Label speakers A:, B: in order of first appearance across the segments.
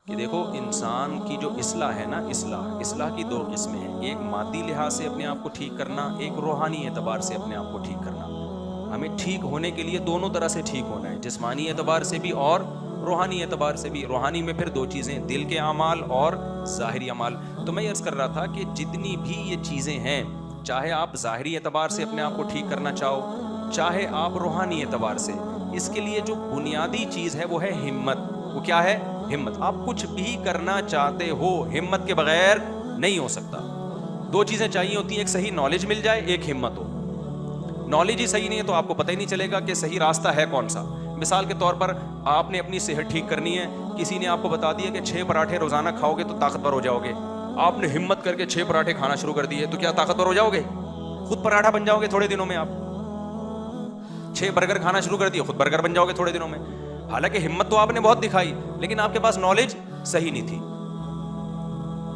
A: کہ دیکھو انسان کی جو اصلاح ہے نا، اصلاح کی دو قسمیں ہیں، ایک مادی لحاظ سے اپنے آپ کو ٹھیک کرنا، ایک روحانی اعتبار سے اپنے آپ کو ٹھیک کرنا۔ ہمیں ٹھیک ہونے کے لیے دونوں طرح سے ٹھیک ہونا ہے، جسمانی اعتبار سے بھی اور روحانی اعتبار سے بھی۔ روحانی میں پھر دو چیزیں، دل کے اعمال اور ظاہری اعمال۔ تو میں عرض کر رہا تھا کہ جتنی بھی یہ چیزیں ہیں، چاہے آپ ظاہری اعتبار سے اپنے آپ کو ٹھیک کرنا چاہو، چاہے آپ روحانی اعتبار سے، اس کے لیے جو بنیادی چیز ہے وہ ہے ہمت۔ وہ کیا ہے؟ ہمت۔ آپ کچھ بھی کرنا چاہتے ہو، ہمت کے بغیر نہیں ہو سکتا۔ دو چیزیں چاہیے ہوتی ہیں، ایک صحیح نالج مل جائے، ایک ہمت ہو۔ نالج ہی صحیح نہیں ہے تو آپ کو پتہ ہی نہیں چلے گا کہ صحیح راستہ ہے کون سا۔ مثال کے طور پر آپ نے اپنی صحت ٹھیک کرنی ہے، کسی نے آپ کو بتا دیا کہ 6 پراٹھے روزانہ کھاؤ گے تو طاقتور ہو جاؤ گے، آپ نے ہمت کر کے 6 پراٹھے کھانا شروع کر دیے، تو کیا طاقتور ہو جاؤ گے؟ خود پراٹھا بن جاؤ گے تھوڑے دنوں میں۔ آپ 6 برگر کھانا شروع کر دیے، خود برگر بن جاؤ گے تھوڑے دنوں میں۔ حالانکہ ہمت تو آپ نے بہت دکھائی، لیکن آپ کے پاس نالج صحیح نہیں تھی۔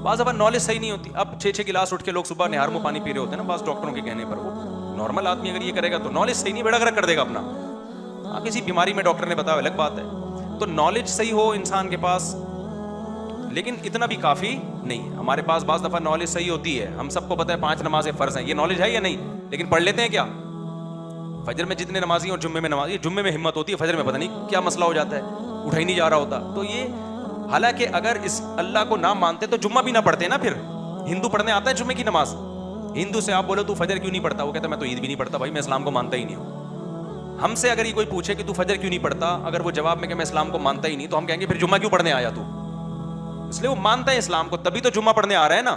A: بعض دفعہ نالج صحیح نہیں ہوتی۔ اب 6 گلاس اٹھ کے لوگ صبح نہار میں پانی پی رہے ہوتے ہیں نا، بعض ڈاکٹروں کے کہنے پر۔ وہ نارمل آدمی اگر یہ کرے گا تو نالج صحیح نہیں، بیڑا گرک کر دے گا اپنا۔ ہاں، کسی بیماری میں ڈاکٹر نے بتایا الگ بات ہے۔ تو نالج صحیح ہو انسان کے پاس، لیکن اتنا بھی کافی نہیں ہے۔ ہمارے پاس بعض دفعہ نالج صحیح ہوتی ہے، ہم سب کو پتہ ہے 5 نمازیں فرض ہیں، یہ نالج ہے یا نہیں؟ لیکن پڑھ لیتے ہیں کیا؟ فجر میں جتنے نمازی ہیں اور جمعے میں نمازی، جمعے میں ہمت ہوتی ہے، فجر میں پتہ نہیں کیا مسئلہ ہو جاتا ہے، اٹھا ہی نہیں جا رہا ہوتا۔ تو یہ حالانکہ اگر اس اللہ کو نہ مانتے تو جمعہ بھی نہ پڑھتے نا۔ پھر ہندو پڑھنے آتا ہے جمعے کی نماز، ہندو سے آپ بولو تو فجر کیوں نہیں پڑھتا، وہ کہتا ہے میں تو عید بھی نہیں پڑھتا بھائی، میں اسلام کو مانتا ہی نہیں ہوں۔ ہم سے اگر یہ کوئی پوچھے کہ تو فجر کیوں نہیں پڑھتا، اگر وہ جواب میں کہ میں اسلام کو مانتا ہی نہیں، تو ہم کہیں گے پھر جمعہ کیوں پڑھنے آیا تو؟ اس لیے وہ مانتا ہے اسلام کو، تبھی تو جمعہ پڑھنے آ رہا ہے نا۔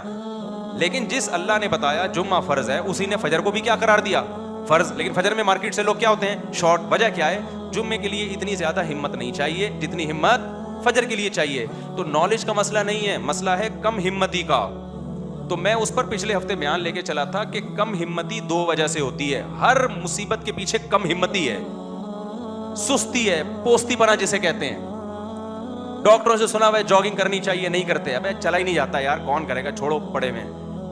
A: لیکن جس اللہ نے بتایا جمعہ فرض ہے، اسی نے فجر کو بھی کیا قرار دیا؟ فرض۔ لیکن فجر میں مارکیٹ سے لوگ کیا ہوتے ہیں؟ شارٹ۔ وجہ کیا ہے؟ جمعے کے لیے اتنی زیادہ ہمت نہیں چاہیے جتنی ہمت فجر کے لیے چاہیے۔ تو نالج کا مسئلہ نہیں ہے، مسئلہ ہے کم ہمتی کا۔ تو میں اس پر پچھلے ہفتے بیان لے کے چلا تھا کہ کم ہمتی 2 وجہ سے ہوتی ہے۔ ہر مصیبت کے پیچھے کم ہمتی ہے، سستی ہے، پوستی پنا جسے کہتے ہیں۔ ڈاکٹروں سے سنا ہوا ہے جاگنگ کرنی چاہیے، نہیں کرتے، ابے چلا ہی نہیں جاتا یار، کون کرے گا، چھوڑو پڑے میں۔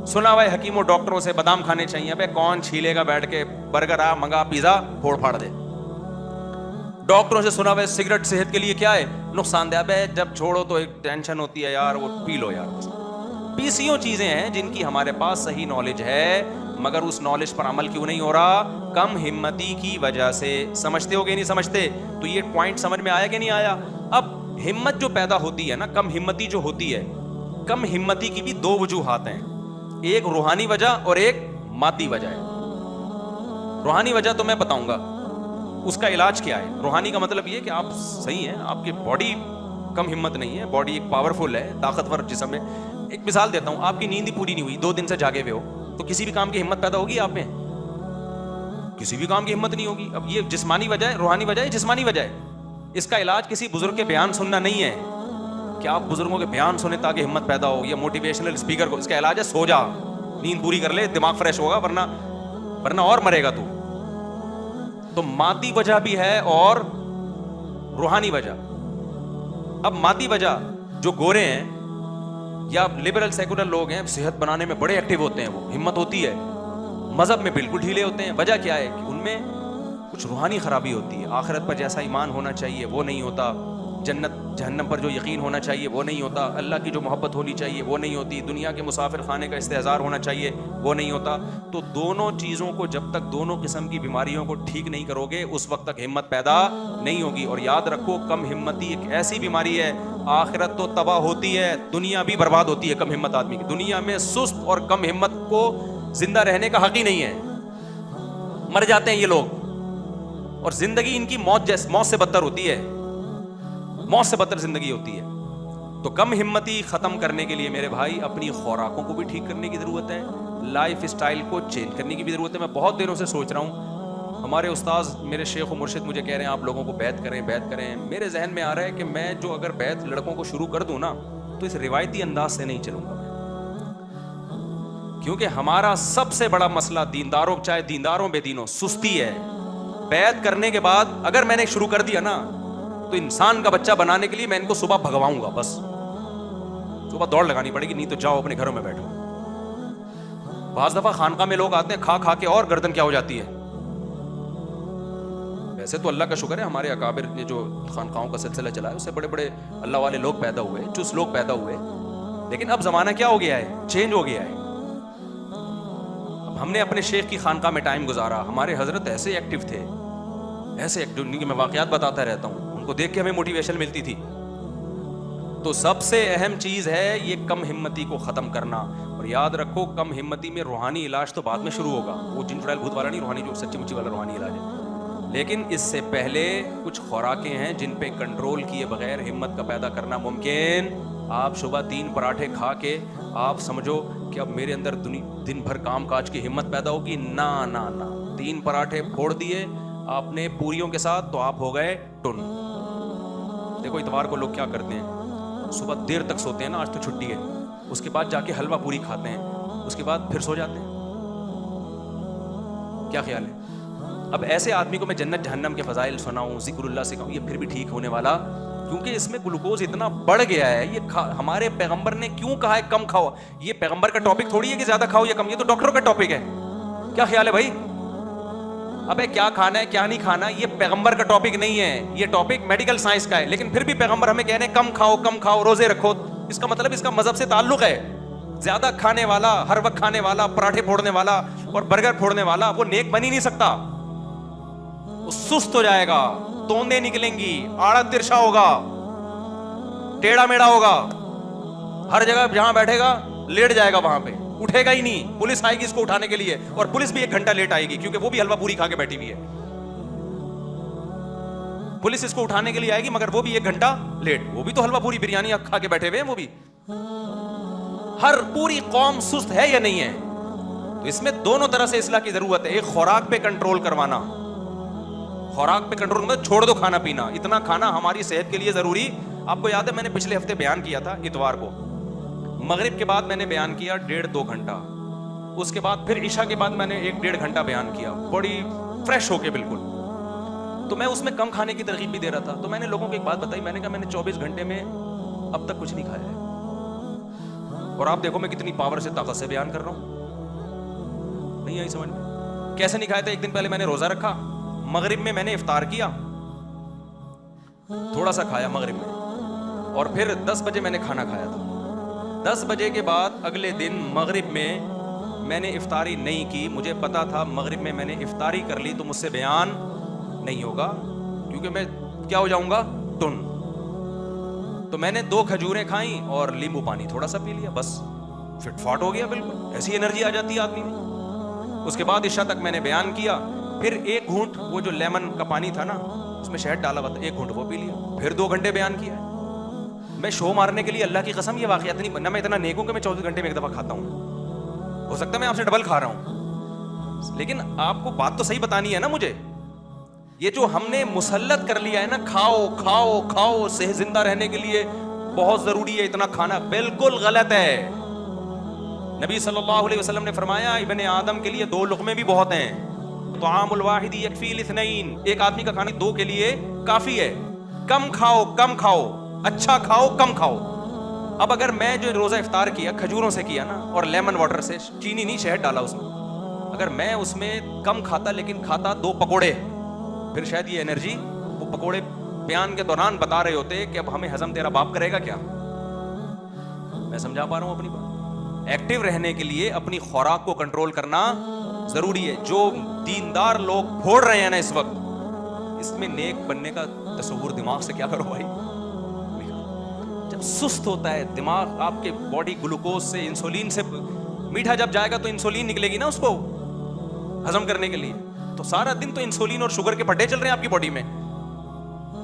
A: سنا ہوا ہے حکیموں ڈاکٹروں سے بادام کھانے چاہیے، ابے کون چھیلے گا بیٹھ کے، برگر آ منگا، پیزا پھوڑ پھاڑ دے۔ ڈاکٹروں سے سنا ہوا ہے سگریٹ صحت کے لیے کیا ہے؟ نقصان دہ، ابے جب چھوڑو تو ایک ٹینشن ہوتی ہے یار، وہ پی لو یار۔ پیسیوں چیزیں ہیں جن کی ہمارے پاس صحیح نالج ہے، مگر اس نالج پر عمل کیوں نہیں ہو رہا؟ کم ہمتی کی وجہ سے۔ سمجھتے ہو کہ نہیں سمجھتے؟ تو یہ پوائنٹ سمجھ میں آیا کہ نہیں آیا؟ اب ہمت جو پیدا ہوتی ہے نا، کم ہمتی جو ہوتی ہے، کم ہمتی کی بھی 2 وجوہات ہیں، ایک روحانی وجہ اور ایک مادی وجہ ہے۔ روحانی وجہ تو میں بتاؤں گا اس کا علاج کیا ہے۔ روحانی کا مطلب یہ کہ آپ صحیح ہیں، آپ کی باڈی کم ہمت نہیں ہے، باڈی ایک پاورفل ہے، طاقتور جسم ہے۔ ایک مثال دیتا ہوں، آپ کی نیند ہی پوری نہیں ہوئی، 2 دن سے جاگے ہوئے ہو، تو کسی بھی کام کی ہمت پیدا ہوگی آپ میں؟ کسی بھی کام کی ہمت نہیں ہوگی۔ اب یہ جسمانی وجہ ہے، روحانی وجہ ہے، جسمانی وجہ ہے۔ اس کا علاج کسی بزرگ کے بیان سننا نہیں ہے کہ آپ بزرگوں کے بیان سنیں تاکہ ہمت پیدا ہو، یا موٹیویشنل اسپیکر کو۔ اس کا علاج ہے سو جا، نیند پوری کر لے، دماغ فریش ہوگا، ورنہ اور مرے گا تو۔ تو مادی وجہ بھی ہے اور روحانی وجہ۔ اب مادی وجہ، جو گورے ہیں یا لبرل سیکولر لوگ ہیں، صحت بنانے میں بڑے ایکٹیو ہوتے ہیں، وہ ہمت ہوتی ہے، مذہب میں بالکل ڈھیلے ہوتے ہیں۔ وجہ کیا ہے؟ کہ ان میں کچھ روحانی خرابی ہوتی ہے، آخرت پر جیسا ایمان ہونا چاہیے وہ نہیں ہوتا، جنت جہنم پر جو یقین ہونا چاہیے وہ نہیں ہوتا، اللہ کی جو محبت ہونی چاہیے وہ نہیں ہوتی، دنیا کے مسافر خانے کا استحضار ہونا چاہیے وہ نہیں ہوتا۔ تو دونوں چیزوں کو، جب تک دونوں قسم کی بیماریوں کو ٹھیک نہیں کرو گے، اس وقت تک ہمت پیدا نہیں ہوگی۔ اور یاد رکھو، کم ہمتی ایک ایسی بیماری ہے، آخرت تو تباہ ہوتی ہے، دنیا بھی برباد ہوتی ہے کم ہمت آدمی کی۔ دنیا میں سست اور کم ہمت کو زندہ رہنے کا حق ہی نہیں ہے، مر جاتے ہیں یہ لوگ، اور زندگی ان کی موت سے بدتر ہوتی ہے، موت سے بدتر زندگی ہوتی ہے۔ تو کم ہمتی ختم کرنے کے لیے میرے بھائی اپنی خوراکوں کو بھی ٹھیک کرنے کی ضرورت ہے، لائف اسٹائل کو چینج کرنے کی بھی ضرورت ہے۔ میں بہت دنوں سے سوچ رہا ہوں، ہمارے استاذ میرے شیخ و مرشد مجھے کہہ رہے ہیں آپ لوگوں کو بیعت کریں۔ میرے ذہن میں آ رہا ہے کہ میں جو اگر بیعت لڑکوں کو شروع کر دوں نا، تو اس روایتی انداز سے نہیں چلوں گا میں، کیونکہ ہمارا سب سے بڑا مسئلہ دینداروں، چاہے دینداروں بے دینوں، سستی ہے۔ بیعت کرنے کے بعد اگر میں نے شروع کر دیا نا، تو انسان کا بچہ بنانے کے لیے میں ان کو صبح بھگواؤں گا، بس صبح دوڑ لگانی پڑے گی، نہیں تو جاؤ اپنے گھروں میں بیٹھو۔ بعض دفعہ خانقاہ میں لوگ آتے ہیں، کھا کے اور گردن کیا ہو جاتی ہے، ویسے تو اللہ کا شکر ہے ہمارے اکابر نے جو خانقاہوں کا سلسلہ چلا ہے اس سے بڑے بڑے اللہ والے لوگ پیدا ہوئے, چست لوگ پیدا ہوئے, لیکن اب زمانہ کیا ہو گیا ہے, چینج ہو گیا ہے. اب ہم نے اپنے شیخ کی خانقاہ میں ٹائم گزارا, ہمارے حضرت ایسے ایکٹیو تھے, ایسے ایکٹیو, ان کی میں واقعات بتاتا رہتا ہوں, ان کو دیکھ کے ہمیں موٹیویشن ملتی تھی. تو سب سے اہم چیز ہے یہ کم ہمتی کو ختم کرنا. اور یاد رکھو کم ہمتی میں روحانی علاج تو بعد میں شروع ہوگا, وہ جن چڑیل بھوت والا نہیں, روحانی جو سچی مچی والا روحانی علاج ہے. لیکن اس سے پہلے کچھ خوراکیں ہیں جن پہ کنٹرول کیے بغیر ہمت کا پیدا کرنا ممکن. آپ صبح 3 پراٹھے کھا کے آپ سمجھو کہ اب میرے اندر دن بھر کام کاج کی ہمت پیدا ہوگی, نہ نہ نہ. 3 پراٹھے پھوڑ دیے آپ نے پوریوں کے ساتھ تو آپ ہو گئے ٹن. دیکھو اتوار کو لوگ کیا کرتے ہیں, صبح دیر تک سوتے ہیں نا, آج تو چھٹی ہے, اس کے بعد جا کے حلوہ پوری کھاتے ہیں, اس کے بعد پھر سو جاتے ہیں. کیا خیال ہے؟ اب ایسے آدمی کو میں جنت جہنم کے فضائل سناؤں, ذکر اللہ سے کہوں, یہ پھر بھی ٹھیک ہونے والا, کیونکہ اس میں گلوکوز اتنا بڑھ گیا ہے. یہ ہمارے پیغمبر نے کیوں کہا ہے کم کھاؤ؟ یہ پیغمبر کا ٹاپک تھوڑی ہے کہ زیادہ کھاؤ یا کم, یہ تو ڈاکٹروں کا ٹاپک ہے. کیا خیال ہے بھائی؟ ابے کیا کھانا ہے کیا نہیں کھانا یہ پیغمبر کا ٹاپک نہیں ہے, یہ ٹاپک میڈیکل سائنس کا ہے. لیکن پھر بھی پیغمبر ہمیں کہہ رہے ہیں کم کھاؤ, روزے رکھو. اس کا مطلب اس کا مذہب سے تعلق ہے. زیادہ کھانے والا, ہر وقت کھانے والا, پراٹھے پھوڑنے والا اور برگر پھوڑنے والا, وہ نیک بن ہی نہیں سکتا. وہ سست ہو جائے گا, توندے نکلیں گی, آڑا ترشا ہوگا, ٹیڑھا میڑا ہوگا, ہر جگہ جہاں بیٹھے گا لیٹ جائے گا, وہاں پہ اٹھے گا ہی نہیں. پولیس آئے گی اس کو اٹھانے کے لیے, اور پولیس بھی 1 گھنٹہ لیٹ آئے گی کیونکہ وہ بھی حلوہ پوری کھا کے بیٹھی ہوئی ہے. پولیس اس کو اٹھانے کے لیے آئے گی مگر وہ بھی 1 گھنٹہ لیٹ, وہ بھی تو حلوہ پوری بریانی کھا کے بیٹھے ہوئے ہیں. وہ بھی ہر پوری قوم سست ہے یا نہیں ہے؟ تو اس میں دونوں طرح سے اصلاح کی ضرورت ہے. ایک خوراک پہ کنٹرول کروانا, خوراک پہ کنٹرول کرنا, چھوڑ دو کھانا پینا. اتنا کھانا ہماری صحت کے لیے ضروری. آپ کو یاد ہے میں نے پچھلے ہفتے بیان کیا تھا, اتوار کو مغرب کے بعد میں نے بیان کیا 1.5-2 گھنٹہ, اس کے بعد پھر عشاء کے بعد میں نے 1-1.5 گھنٹہ بیان کیا, بڑی فریش ہو کے بالکل. تو میں اس میں کم کھانے کی ترغیب بھی دے رہا تھا. تو میں نے لوگوں کو ایک بات بتائی, میں نے کہا میں نے 24 گھنٹے میں اب تک کچھ نہیں کھایا ہے, اور آپ دیکھو میں کتنی پاور سے طاقت سے بیان کر رہا ہوں. نہیں آئی سمجھ میں؟ کیسے نہیں کھایا تھا؟ ایک دن پہلے میں نے روزہ رکھا, مغرب میں میں نے افطار کیا, تھوڑا سا کھایا مغرب میں, اور پھر 10 بجے میں نے کھانا کھایا تھا. 10 بجے کے بعد اگلے دن مغرب میں نے افطاری نہیں کی. مجھے پتا تھا مغرب میں نے افطاری کر لی تو مجھ سے بیان نہیں ہوگا, کیونکہ میں کیا ہو جاؤں گا, ٹن. تو میں نے 2 کھجوریں کھائیں اور لیمبو پانی تھوڑا سا پی لیا, بس فٹ فاٹ ہو گیا بالکل. ایسی انرجی آ جاتی ہے آدمی میں. اس کے بعد عشاء تک میں نے بیان کیا, پھر 1 گھونٹ وہ جو لیمن کا پانی تھا نا, اس میں شہد ڈالا ہوا تھا, 1 گھونٹ وہ پی لیا, پھر 2 گھنٹے بیان کیا. میں شو مارنے کے لیے اللہ کی قسم یہ واقعات نہیں بننا, میں اتنا نیک ہوں کہ میں 24 گھنٹے میں 1 دفعہ کھاتا ہوں. ہو سکتا ہے میں آپ سے ڈبل کھا رہا ہوں, لیکن آپ کو بات تو صحیح بتانی ہے نا مجھے. یہ جو ہم نے مسلط کر لیا ہے نا, کھاؤ کھاؤ کھاؤ, صحت زندہ رہنے کے لیے بہت ضروری ہے اتنا کھانا, بالکل غلط ہے. نبی صلی اللہ علیہ وسلم نے فرمایا ابن آدم کے لیے 2 لقمے بھی بہت ہیں. طعام الواحد یکفی الاثنین, ایک آدمی کا کھانا 2 کے لیے کافی ہے. کم کھاؤ کم کھاؤ, اچھا کھاؤ کم کھاؤ. اب اگر میں جو روزہ افطار کیا کھجوروں سے کیا نا, اور لیمن واٹر سے, چینی نہیں شہد ڈالا اس میں, اگر میں اس میں کم کھاتا لیکن کھاتا 2 پکوڑے, پھر شاید یہ انرجی, وہ پکوڑے بیان کے دوران بتا رہے ہوتے کہ اب ہمیں ہضم تیرا باپ کرے گا کیا. میں سمجھا پا رہا ہوں اپنی بات؟ ایکٹیو رہنے کے لیے اپنی خوراک کو کنٹرول کرنا ضروری ہے. جو دیندار لوگ پھوڑ رہے ہیں نا اس وقت, اس میں نیک بننے کا تصور دماغ سے کیا کرو بھائی. جب سست ہوتا ہے دماغ, آپ کے باڈی گلوکوز سے, انسولین سے, میٹھا جب جائے گا تو انسولین نکلے گی نا اس کو ہضم کرنے کے لیے. تو سارا دن تو انسولین اور شوگر کے پھڈے چل رہے ہیں آپ کی باڈی میں,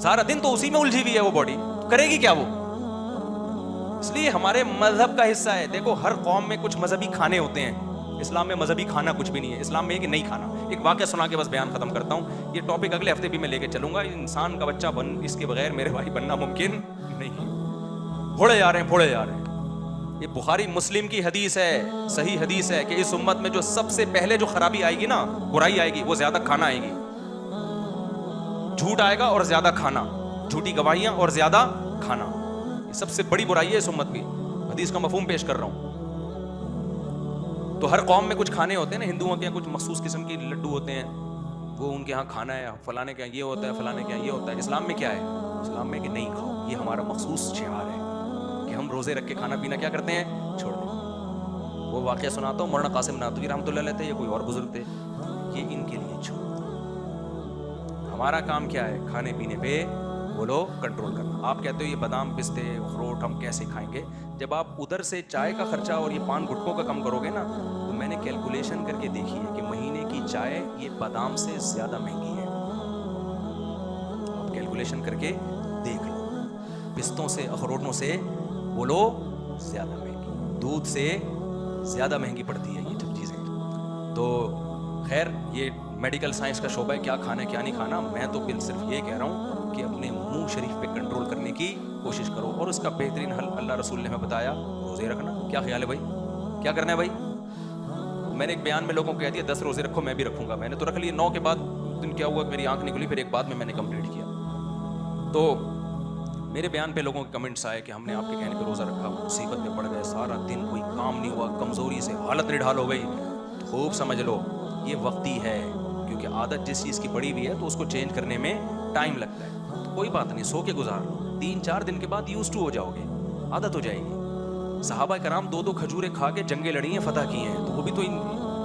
A: سارا دن تو اسی میں الجھی ہوئی ہے وہ باڈی, کرے گی کیا وہ. اس لیے ہمارے مذہب کا حصہ ہے. دیکھو ہر قوم میں کچھ مذہبی کھانے ہوتے ہیں, اسلام میں مذہبی کھانا کچھ بھی نہیں ہے. اسلام میں یہ کہ نہیں کھانا. ایک واقعہ سنا کے بس بیان ختم کرتا ہوں, یہ ٹاپک اگلے ہفتے بھی میں لے کے چلوں گا. انسان کا بچہ اس کے بغیر میرے بھائی بننا ممکن نہیں. پھوڑے جا رہے ہیں. یہ بخاری مسلم کی حدیث ہے, صحیح حدیث ہے, کہ اس امت میں جو سب سے پہلے جو خرابی آئے گی نا, برائی آئے گی, وہ زیادہ کھانا آئے گی. جھوٹ آئے گا اور زیادہ کھانا, جھوٹی گواہیاں اور زیادہ کھانا, یہ سب سے بڑی برائی ہے اس امت کی. حدیث کا مفہوم پیش کر رہا ہوں. تو ہر قوم میں کچھ کھانے ہوتے ہیں نا, ہندوؤں کے کچھ مخصوص قسم کی لڈو ہوتے ہیں, وہ ان کے یہاں کھانا ہے, فلانے کے یہاں یہ ہوتا ہے, فلانے کے یہاں یہ ہوتا ہے. اسلام میں کیا ہے؟ اسلام میں کہ نہیں کھاؤ. یہ ہمارا مخصوص شعار ہے کہ ہم روزے رکھ کے کھانا پینا کیا کرتے ہیں, چھوڑ دیں. وہ واقعہ سناتا ہوں, مولانا قاسم نانوتوی رحمۃ اللہ علیہ تھے یا کوئی اور بزرگ تھے, یہ ان کے لیے چھوڑ دیں. ہمارا کام کیا ہے؟ کھانے پینے پہ بولو کنٹرول کرنا. آپ کہتے ہو یہ بادام پستے اخروٹ ہم کیسے کھائیں گے؟ جب آپ ادھر سے چائے کا خرچہ اور یہ پان گٹکوں کا کم کرو گے نا, تو میں نے کیلکولیشن کر کے دیکھی ہے کہ مہینے کی چائے یہ بادام سے زیادہ مہنگی ہے. آپ کیلکولیشن کر کے دیکھ لو, پستوں سے اخروٹوں سے بولو زیادہ مہنگی, دودھ سے زیادہ مہنگی پڑتی ہے یہ سب چیزیں. تو خیر یہ میڈیکل سائنس کا شعبہ ہے, کیا کھانا ہے کیا نہیں کھانا. میں تو صرف یہ کہہ رہا ہوں کہ اپنے منہ شریف پہ کنٹرول کرنے کی کوشش کرو, اور اس کا بہترین حل اللہ رسول نے ہمیں بتایا, روزے رکھنا. کیا خیال ہے بھائی, کیا کرنا ہے بھائی؟ میں نے ایک بیان میں لوگوں کو کہہ دیا 10 روزے رکھو, میں بھی رکھوں گا. میں نے تو رکھ لیے. 9 کے بعد دن کیا ہوا, میری آنکھ نکلی, پھر ایک بعد میں نے کمپلیٹ کیا. تو میرے بیان پہ لوگوں کے کمنٹس آئے کہ ہم نے آپ کے کہنے پہ روزہ رکھا, مصیبت میں پڑ گئے, سارا دن کوئی کام نہیں ہوا, کمزوری سے حالت نڈھال ہو گئی. خوب سمجھ لو یہ وقتی ہے, کیونکہ عادت جس چیز کی پڑی ہوئی ہے تو اس کو چینج کرنے میں ٹائم لگتا ہے. تو کوئی بات نہیں, سو کے گزار لو, 3-4 دن کے بعد یوز ٹو ہو جاؤ گے, عادت ہو جائے گی. صحابہ کرام 2 کھجوریں کھا کے جنگیں لڑی ہیں, فتح کی ہیں, تو وہ بھی تو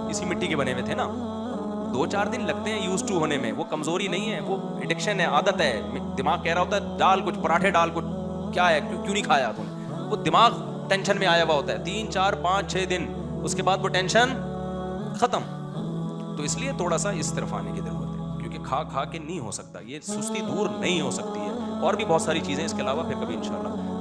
A: اسی مٹی کے بنے ہوئے تھے نا. 2-4 دن لگتے ہیں یوز ٹو ہونے میں. وہ کمزوری نہیں ہے, وہ ایڈکشن ہے, عادت ہے. دماغ کہہ رہا ہوتا ہے ڈال کچھ پراٹھے, ڈال کچھ, کیا ہے کیوں نہیں کھایا تم, وہ دماغ ٹینشن میں آیا ہوا ہوتا ہے. 3-4-5-6 دن, اس کے بعد وہ ٹینشن ختم. تو اس لیے تھوڑا سا اس طرف آنے کی ضرورت ہے, کیونکہ کھا کے نہیں ہو سکتا, یہ سستی دور نہیں ہو سکتی ہے. اور بھی بہت ساری چیزیں اس کے علاوہ پھر کبھی انشاءاللہ